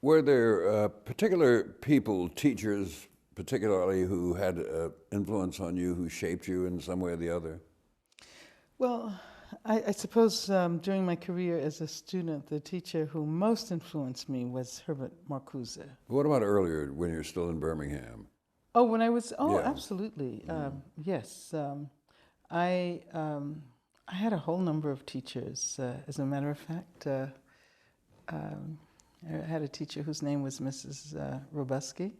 Were there particular people, teachers particularly, who had influence on you, who shaped you in some way or the other? Well, I suppose during my career as a student, the teacher who most influenced me was Herbert Marcuse. What about earlier when you're still in Birmingham? Oh, when I was, oh, Yeah. absolutely. Yes. I, um, I had a whole number of teachers. As a matter of fact, um, I had a teacher whose name was Mrs. Robuski,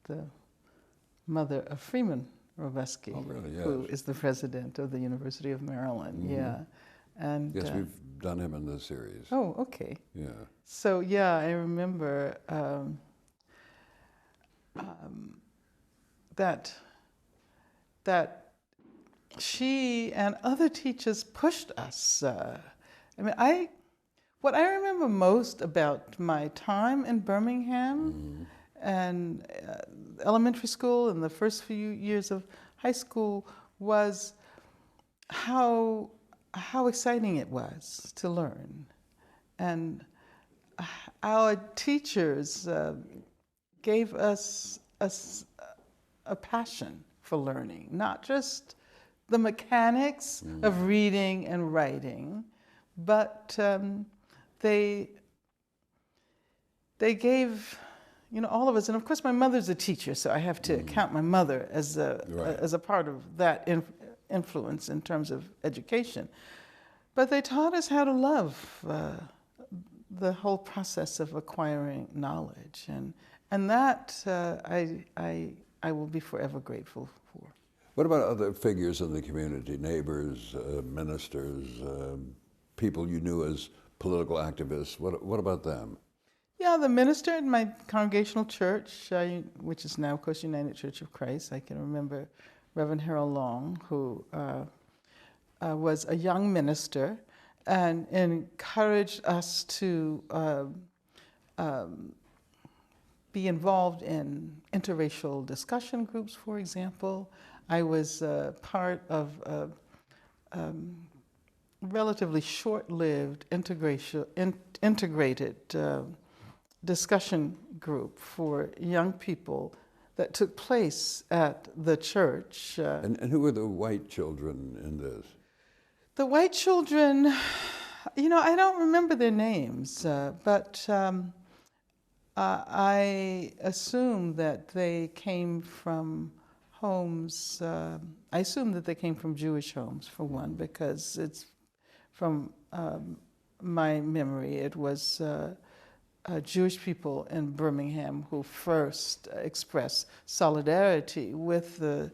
the mother of Freeman Robuski, Oh, really? who Yes. is the president of the University of Maryland. Yeah. And Yes, we've done him in this series. oh, okay. Yeah. So yeah, I remember that that she and other teachers pushed us. I mean, what I remember most about my time in Birmingham and elementary school and the first few years of high school was how exciting it was to learn, and our teachers gave us a passion for learning, not just the mechanics of reading and writing, but they gave all of us, and of course my mother's a teacher, so I have to count my mother as Right. a part of that influence in terms of education. But they taught us how to love the whole process of acquiring knowledge, and that I will be forever grateful for. What about other figures in the community, neighbors, ministers, people you knew as political activists? What about them? Yeah, the minister in my congregational church, which is now, of course, United Church of Christ, I can remember Reverend Harold Long, who was a young minister and encouraged us to be involved in interracial discussion groups, for example. I was part of a relatively short-lived integrated discussion group for young people that took place at the church. And who were the white children in this? The white children, I don't remember their names, but I assume that they came from homes, I assume that they came from Jewish homes, for one, because it's from my memory, it was Jewish people in Birmingham who first expressed solidarity with the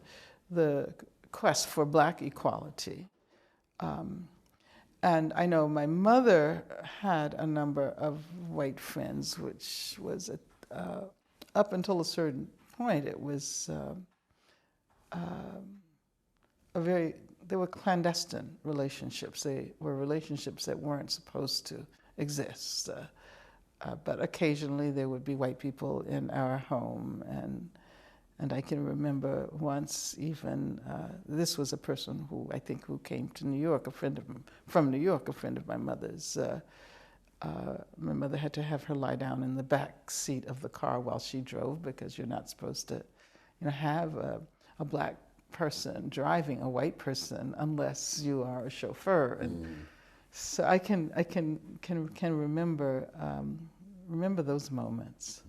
quest for Black equality. And I know my mother had a number of white friends, which was, up until a certain point, it was they were clandestine relationships. They were relationships that weren't supposed to exist. But occasionally there would be white people in our home, and I can remember once even, this was a person who I think who came to New York, from New York, a friend of my mother's. My mother had to have her lie down in the back seat of the car while she drove, because you're not supposed to have a Black person driving a white person unless you are a chauffeur. And so I can remember those moments.